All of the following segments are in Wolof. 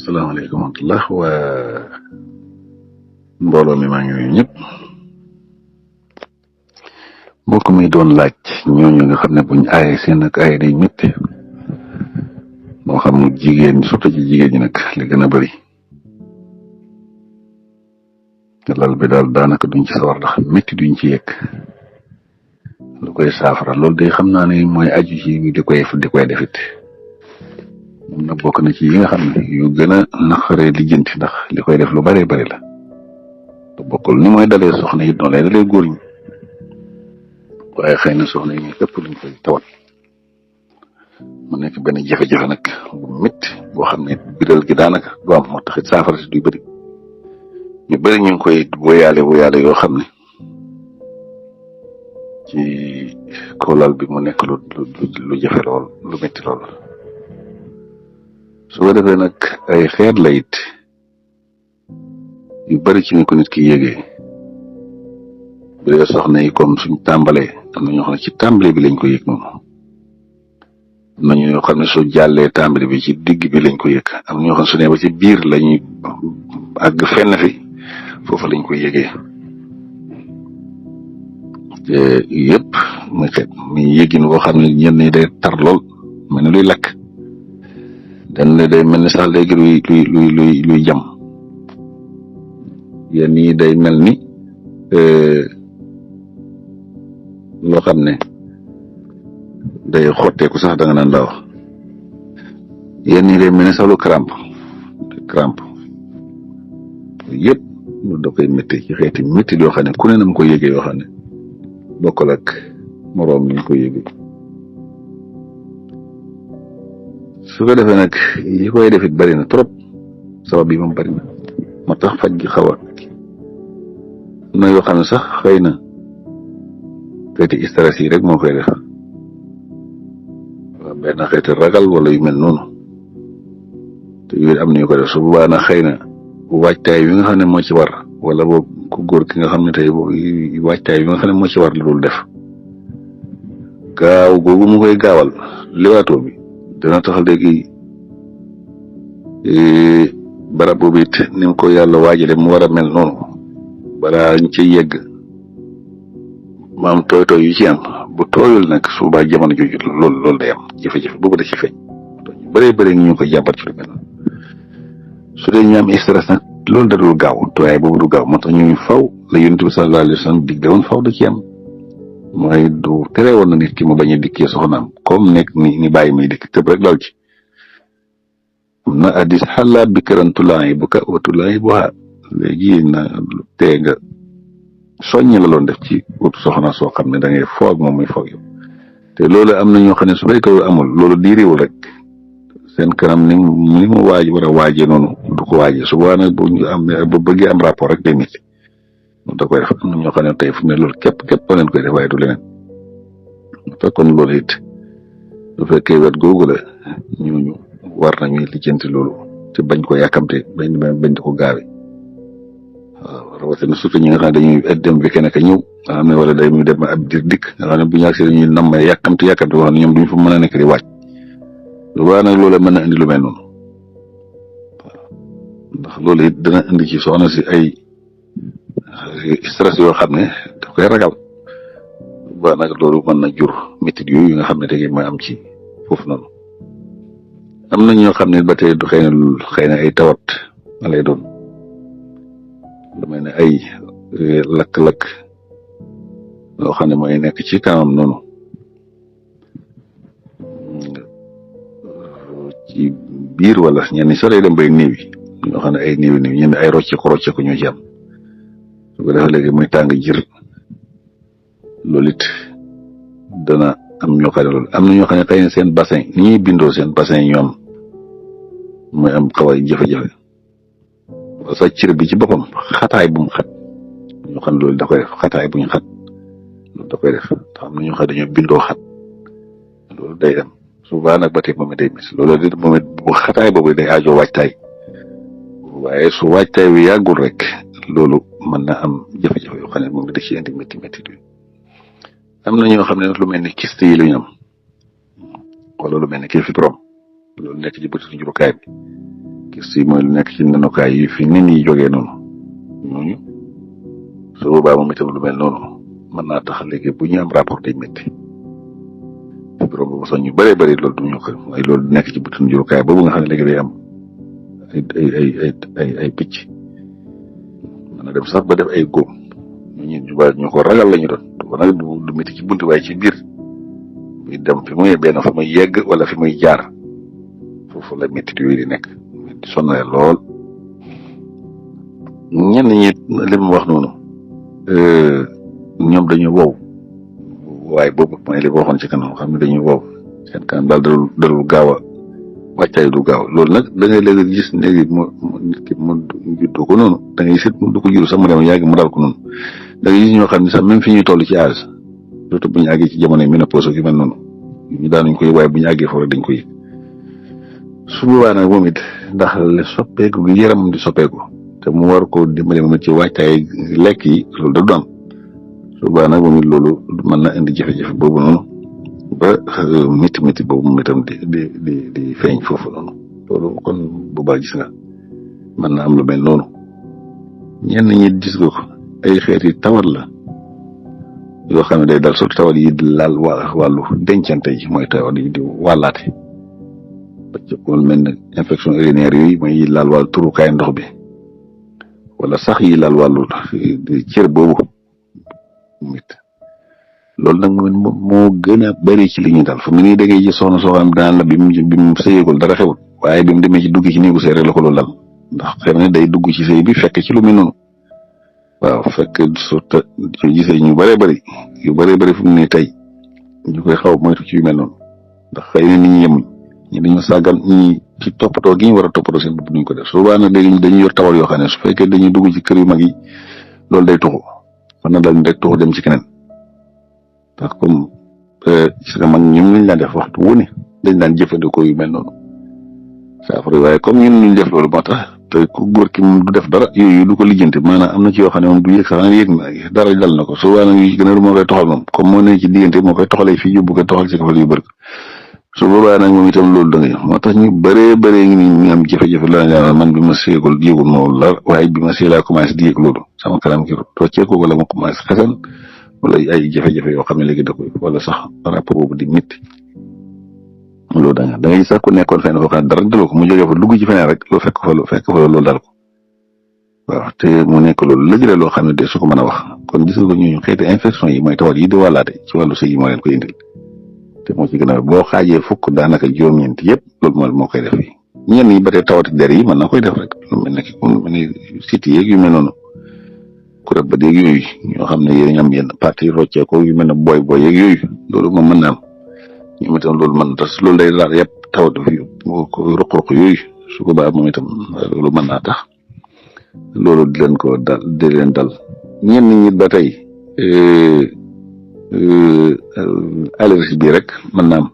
asalaamaaleykum wa rahmatulah mbooloo mi maa ngi nuyu ñëpp mbokk mi doon laaj ñooñu nga xam ne buñ aaye seen ak aaye day métti moo xam jigéen surtout ci jigéen ñi nag li gën a bëri lal bi daal daanaka duñ ci sawar ndax métti duñ ci yëg lu koy saafara loolu day xam naa ne mooy aju ci di koy defit moom nag bokk na ci yi nga xam ne yu gën a naqaree lijjanti ndax li koy def lu bëree bëri la te bokkul ni mooy dalee soxna it noonu lay dalee góor ñi waaye xëy na soxna yi ñu ëpp luñ koy tawat mu nekk benn jafe-jafe nag bu métti boo xam ne biral gi daanaka du am moo taxit saafara si duy bëri ñu bëri ñu ngi koy woyaale yoo xam ne ci kawlal bi mu nekk lu jafe lool lu métti lool su ko defee nag ay xeet la it yu bëri ci ni ko nit ki yégee bu dee soxna yi comme suñ tàmbalee am na ñoo xam ne ci tàmbale bi lañ ko yëg noonu am na ñoo xam ne su jàllee tàmbale bi ci digg bi lañ ko yëg am na ñoo xam ne su ne ba ci biir lañuy àgg fenn fi foofu lañ koy yëgee te yëpp muy xeet muy yëgin boo xam ne ñenn ñi day tar lool mel ni luy lakk dan ne day mel ni sax léegi luy jam yenn ñi day mel ni loo xam ne day xotteeku sax da nga naan daaw yenn ñi day mel ni sax lu crampe yëpp lu da koy métti ci xeeti métti yoo xam ne ku ne nam koy yëgee yoo xam ne bokkul ak moroom ñu koy yëgee su ko defee nag yi koy defit bari na trop sabab yi moom bari na moo tax faj gi xaw a na yoo xam ne sax xëy na xeeti stress yi rek moo koy def waaw benn xeeti ragal wala yu mel noonu te yooyu am na ñu ko def su boobaa nag xëy na waajtaay wi nga xam ne moo ci war wala boobu ku góor ki nga xam ne tey waajtaay wi nga xam ne moo ci war la dul def gaaw googu mu koy gaawal liwaatoo bi dana tax léegi barab boobu it ni mu ko yàlla waajale mu war a mel noonu balaa ñu ci yegg maam tooy yu ci am bu tooyul nag suubaa jamono jooju loolu day am jafe-jafe boobu da ci feeñ ñu bëree ngi ñu ko jàmbat ci lu mel noonu su dee ñu am stress nag loolu da dul gaaw tooyaay boobu du gaaw moo tax ñu faw la yonent bi sallallahu alayhi wa sallam digge woon faw da ci am mooy du tere woon na nit ki mu bañ a dikkee soxnaam comme nekk ni bàyyi muy dikk tëb rek dal ci am na addis xalaat bi karantulaay bu ka watulaay bu xaar léegi na tee nga soññ la loon def ci ut soxna soo xam ne da ngay foog moom muy foog yow te loolu am na ñoo xam ne su fekkee amul loolu di réew rek seen kanam ni mu waaj war a waajee noonu du ko waajee su boobaa nag bu bëggee am rapport rek day métti da koy def am na ñoo xam ne tey fu ne loolu képp leen koy def waaye du leneen te kon loolu it su fekkee wet googu la ñooñu war nañuy lijjanti loolu te bañ ko yàkkamte bañ di ko gaawe waaw rawatina surtout ñi nga xam ne dañuy dem bi kenn ka ñëw nga xam ne wala day mu dem ab dir dikk nga xam ne bu ñu agsee dañuy namm yàkkamte wax ne ñoom duñ fa mën a nekk di waaj lu baax nag loolu mën na indi lu mel noonu waaw ndax loolu it dana indi ci soxna si ay stress yoo xam ne daf koy ragal ba nag loolu mën na jur métit yooyu nga xam ne tey mooy am ci foofu noonu am na ñoo xam ne ba tey du xëy na ay tawat ma lay doon lu mel ne ay lakk-lakk loo xam ne mooy nekk ci kanam noonu ci biir wala ñenn sax lay dem bay néew yi ñoo xam ne ay néew ñenn ay rocceeku ñoo ci am su ko defee léegi muy tàng jir loolu it dana am ñoo xam ne loolu am na ñoo xam ne xëy na seen bassin ni ñuy bindoo seen bassin yi ñoom mooy am xaw a jafe-jafe wala sax cër bi ci boppam xataay bu mu xat ñoo xam ne loolu da koy def xataay bu ñu xat loolu da koy def te am na ñoo xam ne dañoo bindoo xat loolu day dem souvent nag ba tey moom it day mis loolu it moom it bu xataay boobu day aajo waajtaay waaye su waajtaay wi yàggul rek loolu mën na am jafe-jafe yoo xam ne moom da ci indi métti am na ñoo xam ne lu mel ni kyste yi la ñu am wala lu mel ni kii fibrome loolu nekk ci bëtu njurukaay bi gis yi mooy lu nekk ci nenukaay yi fi nit ñi jógee noonu ñooñu su boobaa moom itam lu mel noonu mën naa tax léegi bu ñu am rapport day métti borom boobu sax ñu bëree bëri loolu du ñu ko waaye loolu nekk ci bëtu njurukaay boobu nga xam ne léegi day am ay picc mën na dem sax ba def ay góom ñu ko ragal la ñu doon du nag du métti ci buntu waaye ci biir muy dem fi muy benn fa muy yegg wala fi muy jaar foofu la métti yooyu di nekk di sonal lool ñenn ñi li mu wax noonu ñoom dañu wow waaye boobu mooy li ma waxoon ci kanam xam ne dañuy wow seen kanam daal dalul gaaw a wàccaay du gaaw loolu nag da ngay léegi gis léegi nit ki mu juddoo ko noonu da ngay seet du ko juru sax mu dem yàgg mu dal ko noonu da ngay gis ñoo xam ne sax même fi ñuy toll ci âge surtout bu ñu àggee ci jamono yi ménopause yu mel noonu ñu daanuñ koy waaye bu ñu àggee foofu dañ koy su boobaa nag moom it ndax soppeeku gi yaramam di soppeeku te mu war ko dimbale moom it ci wàccaay lekk yi loolu da du am su boobaa nag moom it loolu mën na indi jafe-jafe boobu noonu ba métti boobu moom itam di feeñ foofu noonu loolu kon boobaa gis nga mën na am lu mel noonu ñenn ñi gis nga ko ay xeeti tawat la yoo xam ne day dal surtout tawat yi di laal wàllu dencante yi mooy tawat yi di wàllaate ba ci ko mel ne infection urinaire yooyu mooy yi laal wàllu turukaay ndox bi wala sax yi laal wàllu cër boobu mit loolu nag moo gën a bëri ci li ñuy dal fu mu nii da ngay gis soxna soo xam daan la bi mu sëyeegul dara xewul waaye bi mu demee ci dugg ci néegu sëy rek la ko loolu dal ndax xam ne day dugg ci sëy bi fekk ci lu mel noonu waaw fekk surtout ci gisee ñu bëree bëri yu bëree bëri fu mu ne tey ñu koy xaw moytu ci yu mel noonu ndax xëy na nit ñi yemuñ ñi dañoo sàggan ñi ci toppatoo gi ñu war a toppatoo seen bopp duñ ko def souvent nag léegi dañuy yor tawal yoo xam ne su fekkee dañuy dugg ci kër yu mag yi loolu day tuxu mën na dal ni rek tuxu dem ci keneen ndax comme gis nga mag ñoom lañ daan def waxtu wu ne dañ daan jëfandikoo yu mel noonu saafara waaye comme ñun ñu def loolu moo tax te ku góor ki moom du def dara yooyu du ko lijjanti maanaam am na ci yoo xam ne moom du yëg sax yëg na dara dal na ko souvent nag yu ci gën a moo koy toxal moom comme moo ne ci diggante moo koy toxalee fii yóbbu ko toxal ci kafal yu bëri su boobaa nag moom itam loolu da ngay moo tax ñu bëree ngi ni ñu am jafe-jafe la man bi ma séegul yëgul moom la waaye bi ma see laa commencé di yëg loolu sama kanam ki rocceeku wala ma commencé xasan wala ay jafe-jafe yoo xam ne léegi da koy wala sax rapport boobu di métti loolu da ngay sax ku nekkoon fenn foo xam ne dara daloo ko mu jógee fa dugg ci feneen rek loo fekk fa loolu dal ko waaw te mu nekk loolu lëg la loo xam ne de su ko mën a wax kon gis nga ko ñooñu xeeti infection yi mooy tawat yi di wàllaate ci wàllu sëy yi moo leen koy indil te moo ci gën a boo xaajee fukk daanaka juróom-ñeent yëpp loolu moo koy def yi ñenn ñi ba tey tawati der yi mën na koy def rek lu mel ne ki lu mel ne site yeeg yu mel noonu kuréel ba déeg yooyu ñoo xam ne yéen am yenn partie rocceeko yu mel ne booy yeeg yooyu loolu moom mën na am ñoom itam loolu mën tas loolu day laal yëpp tawat fi ko ruq-ruq yooyu su ko baax moom itam loolu mën naa tax loolu di leen dal ñenn ñi ba tey allergie bi rek mën naa am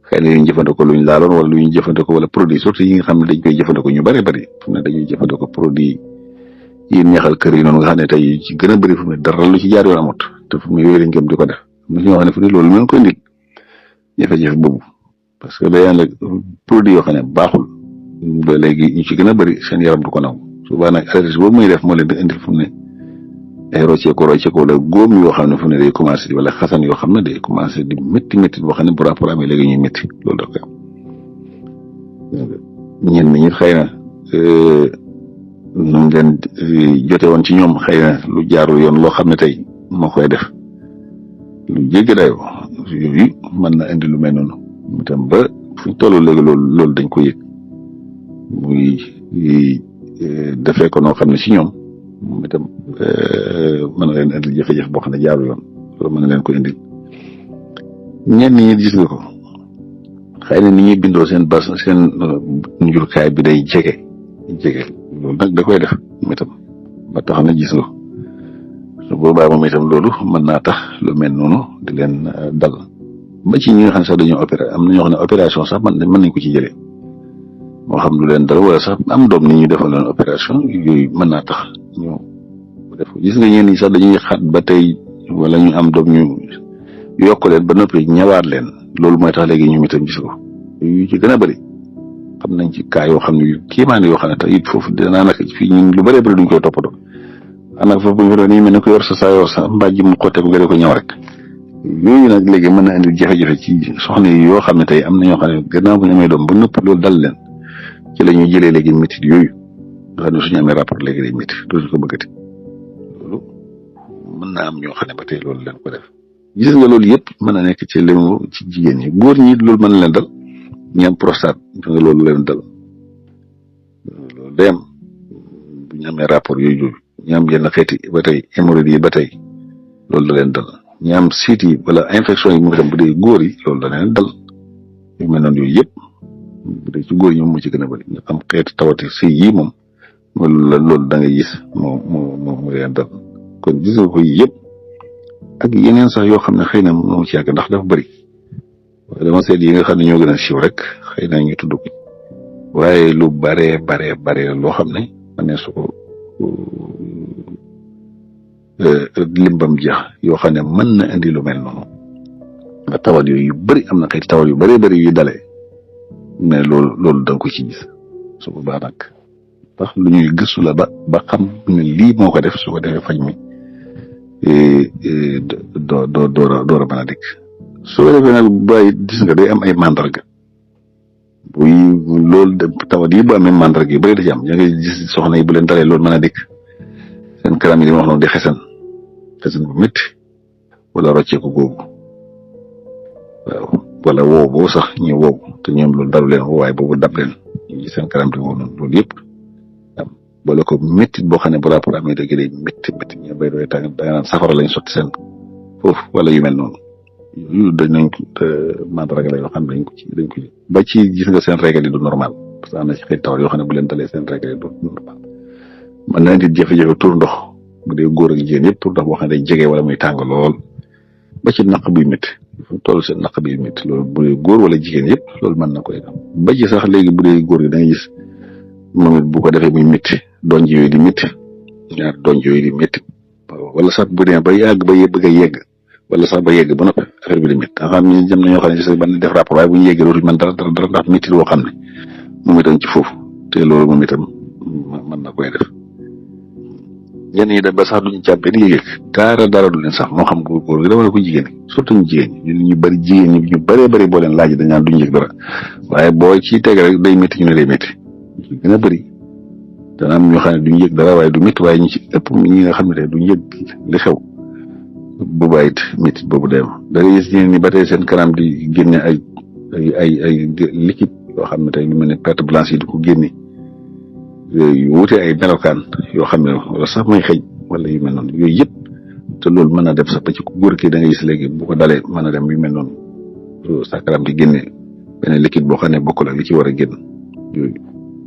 xëy na ñu jëfandikoo lu ñu laaloon wala lu ñu jëfandikoo wala produit surtout yi nga xam ne dañ koy jëfandikoo ñu bëri fu ne dañuy jëfandikoo produit yi ñaxal kër yi noonu nga xam ne tey ci gën a bëri fu mu ne dara lu ci jaar yoon amut te fu mu yooyu lañ gëm di ko def mu ñoo xam ne fu ne loolu mën koy indil jafe-jafe boobu parce que day ànd ak produit yoo xam ne baaxul ba léegi ñu ci gën a bëri seen yaram du ko naw souvent nag allergie boobu muy def moo leen di indil fu mu ne ay rocceeko wala góom yoo xam ne fu ne day commencé di wala xasan yoo xam ne day commencé di métti boo xam ne bu rapport amee léegi ñuy métti loolu da koy am ñenn ñi xëy na nu leen jote woon ci ñoom xëy na lu jaarul yoon loo xam ne tey moo koy def lu jéggi dayoo yooyu mën na indi lu mel noonu itam ba fu ñu toll léegi loolu dañ ko yëg muy defee ko noo xam ne si ñoom moom itam mën na leen indil jafe-jafe boo xam ne jaarul yoon loolu mën na leen ko indil ñenn ñi gis nga ko xëy na ni ñuy bindoo seen njurukaay bi day jege loolu nag da koy def moom itam ba tax na gis nga ko su boobaa moom itam loolu mën naa tax lu mel noonu di leen dal ba ci ñi nga xam ne sax dañoo opéré am na ñoo xam ne opération sax mën nañ ko ci jëlee moo xam lu leen dal wala sax am doom ni ñu defal leen opération yooyu mën naa tax ñu def gis nga ñenn ñi sax dañuy xat ba tey wala ñu am doom ñu yokk leen ba noppi ñëwaat leen loolu mooy tax léegi ñu itam gis ko yu ci gën a bëri xam nañ ci cas yoo xam ne yu kéemaan yoo xam ne tey it foofu dinaa naka fii ñun lu bëree bëri duñ koy toppatoo xanaa foofu bu ñu fa doon nii mel ne ko yor sa mbàjj mu xotte ko nga ko ñëw rek yooyu nag léegi mën na indi jafe-jafe ci soxna yi yoo xam ne tey am na ñoo xam ne gannaaw bu ñu amee doom ba nëpp loolu dal leen ci la ñuy jëlee léegi métit yooyu nga xam ne suñu amee rapport léegi day métti dootuñu ko bëggati loolu mën naa am ñoo xam ne ba tey loolu leen ko def gis nga loolu yëpp mën na nekk ci limu ci jigéen ñi góor ñi loolu mën na leen dal ñi am prostate nga loolu leen dal loolu day am bu ñu amee rapport yooyu ñu am yenn xeeti ba tey hémorroïdes yi ba tey loolu da leen dal ñi am siit yi wala infection yi mu tam bu dee góor yi loolu da leen dal yu mel noonu yooyu yëpp bu dee ci góor yi moom moo ci gën a bëri ñu am xeeti tawati sëy yi moom loolu da ngay gis moo leen dal kon gis nga ko yëpp ak yeneen sax yoo xam ne xëy na moo ci yàgg ndax dafa bëri waaye dama seet yi nga xam ne ñoo gën a siiw rek xëy na ñu tudd ko waaye lu bare loo xam ne ma ne su ko limbam jeex yoo xam ne mën na indi lu mel noonu nga tawat yooyu yu bëri am na xeeti tawat yu bëri yu dalee mais loolu da nga ko ci gis su boobaa nag tax lu ñuy gëstu la ba xam ne lii moo ko def su ko defee faj mi door a mën a dikk su ko defee nag bàyyi gis nga day am ay mandarga buy loolu de tawat yi bu amee mandarga yu bëri da ci am yaa ngi gis soxna yi bu leen dalee loolu mën a dikk seen kanam yi li ma wax noonu di xesan bu métti wala rocceeku googu waaw wala woow boo sax ñu woow te ñoom loolu dalu leen waaye boobu dab leen ñu seen kanam di woo noonu loolu yëpp am boole ko métti boo xam ne bu rapport amee dëgg day métti ñu bay doy tàng da nga naan safara lañ sotti seen foofu wala yu mel noonu yooyu dañ nañ ko mandarga la yoo xam ne dañ ko ba ci gis nga seen règle yi du normal parce que am na ci xeeti tawat yoo xam ne bu leen dalee seen règle yi du normal mën na indi jafe-jafe tur ndox bu dee góor ak jigéen yëpp tur ndox boo xam ne day jege wala muy tàng lool ba ci naq buy métti fu toll seen naq buy métti loolu bu dee góor wala jigéen yëpp loolu mën na koy am ba ci sax léegi bu dee góor gi da ngay gis moom it bu ko defee muy métti donj yooyu di métti ñaar donj yooyu di métti wala sax bu dee ba yàgg ba bëgg a yegg wala sax ba yegg ba noppi affaire bi di métti nga xam ne jëm na ñoo xam ne ci ban def rapport waaye bu ñu yeggee dootuñ mën dara ndax métti boo xam ne moom itam ci foofu te loolu moom itam mën na koy def ñenn ñi dem ba sax duñu jàpp benn yëg dara du leen sax moo xam góor gi dama ne ko jigéen ñi surtout ñu jigéen ñi ñu bëri jigéen ñi ñu bëree boo leen laaj dañ naan duñu yëg dara waaye boo ci teg rek day métti ñu ne day métti ñu gën a bëri dana am ñoo xam ne duñu yëg dara waaye du métti waaye ñi ci ëpp ñi nga xam ne duñu yëg li xew boobaa it métti boobu day am da ngay gis ñeneen ñi ba tey seen kanam di génne ay liquide yoo xam ne tey lu mel ne perte blanche yi di ko génne yu wute ay melokaan yoo xam ne wala sax muy xëy wala yu mel noonu yooyu yëpp te loolu mën na def sax ba ci ku góor ki da nga gis léegi bu ko dalee mën a dem yu mel noonu sa kanam di génne benn liquide boo xam ne bokkul ak li ci war a génn yooyu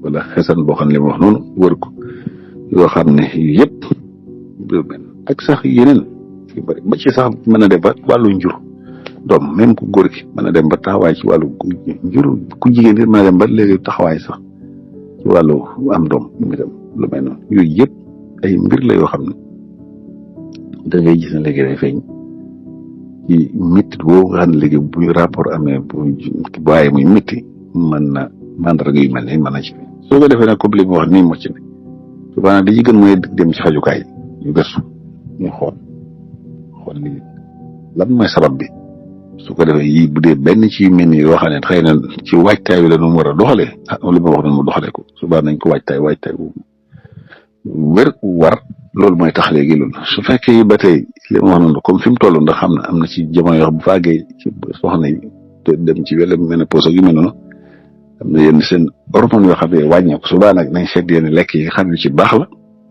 wala xesan boo xam ne li ma wax noonu wër ko yoo xam ne yu yëpp ak sax yeneen yu bëri ba ci sax mën a dem ba wàllu njur doom même ku góor ki mën a dem ba taxawaay ci wàllu njur ku jigéen it mën a dem ba léegi taxawaay sax ci wàllu am doom mi dem lu mel noonu yooyu yëpp ay mbir la yoo xam ne da ngay gis ne léegi day feeñ ci métti boobu nga xam ne léegi buy rapport amee bu waaye muy métti mën na mandarga yu mel ni mën na ci soo ko defee nag comme li mu wax nii moo ci ne souvent nag li ci gën mooy dem ci fajukaay yu gëstu ñu xool li lan mooy sabab bi su ko defee yii bu dee benn ci mel ni yoo xam ne xëy na ci waajtaay bi la nu mu war a doxalee li ma wax noonu mu doxalee ko suba nañ ko waajtaay bu wér war loolu mooy tax léegi loolu su fekkee ba tey li ma wax noonu comme fi mu toll ndax xam na am na ci jamono yoo xam bu faagee ci soxna yi dem ci wàllu ménopause ak yu mel noonu am na yenn seen hormone yoo xam ne wàññeeku suba nag nañ seet yenn lekk yi nga xam ne ci baax la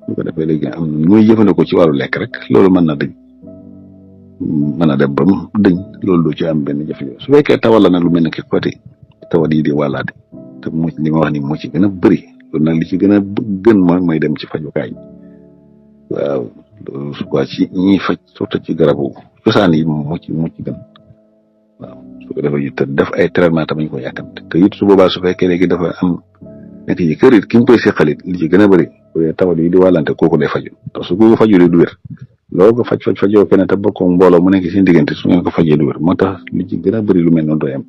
su ko defee léegi am na muy jëfandikoo ci wàllu lekk rek loolu mën na dëñ mën a dem ba mu dëñ loolu du ci am benn jafe-jafe su fekkee tawal la nag lu mel ne que côté tawat yi di wàllaate te mu li ma wax ni moo ci gën a bëri loolu nag li ci gën a gën mooy dem ci fajukaay waaw loolu su ko ci ñiy faj surtout ci garabu cosaan yi moo ci gën waaw su ko defee te def ay traitement tamit ñu ko yàkkamte te it su boobaa su fekkee léegi dafa am nekk ci kër it ki ñu koy seqalit li ci gën a bëri tawat yi di wàllante kooku day faju ndax su ko faju du wér loolu ko fajoo kenn te bokk mbooloo mu nekk seen diggante su ngeen ko fajee du wér moo tax lu ci gën a bëri lu mel noonu doy am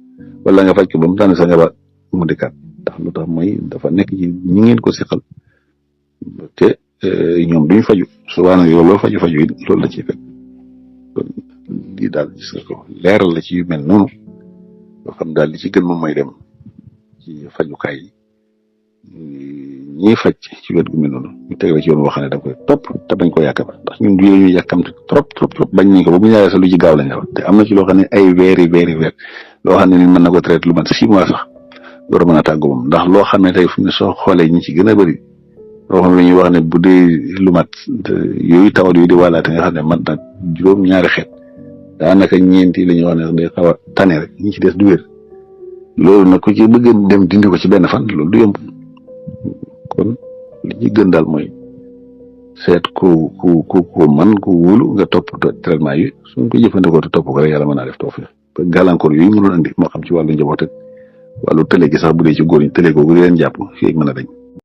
wala nga faj ko ba mu tànn sa nga ba mu dikkaat ndax lu tax mooy dafa nekk ci ñi ngeen ko seqal te ñoom duñ faju souvent nag yow loo faju it loolu la ciy fekk kon lii daal gis nga ko leeral la ci yu mel noonu yoo xam daal li ci gën moom mooy dem ci fajukaay yi ñiy faj ci wet gu mel noonu ñu teg la ci yoon woo xam ne da koy topp te bañ ko yàkkam ndax ñun du ñu yàkkamte trop bañ nañ ko ba bu ñu yaayee sa lu ci gaaw lañ la wax te am na ci loo xam ne ay weer loo xam ne ni mën na ko traité lu mat 6 mois sax door a mën a tàggu moom ndax loo xam ne tey fu mu ne soo xoolee ñi ci gën a bëri loo xam ne ñuy wax ne bu dee lu mat yooyu tawat yooyu di wàllaate nga xam ne man nag juróom-ñaari xeet daanaka ñeenti la ñuy wax ne day xaw a tane rek ñi ci des du wér loolu nag ku ci bëgg dem dindi ko ci benn fan loolu du yomb kon li ci gën daal mooy seet ku man ku wóolu nga topp traitement yi suñ ko jëfandikoo te topp ko rek yàlla mën naa def tawfeex gàllankoor yooyu mënul andi moo xam ci wàllu njaboot ak wàllu tële gi sax bu dee ci góor ñi tële googu di leen jàpp fii mën a dañ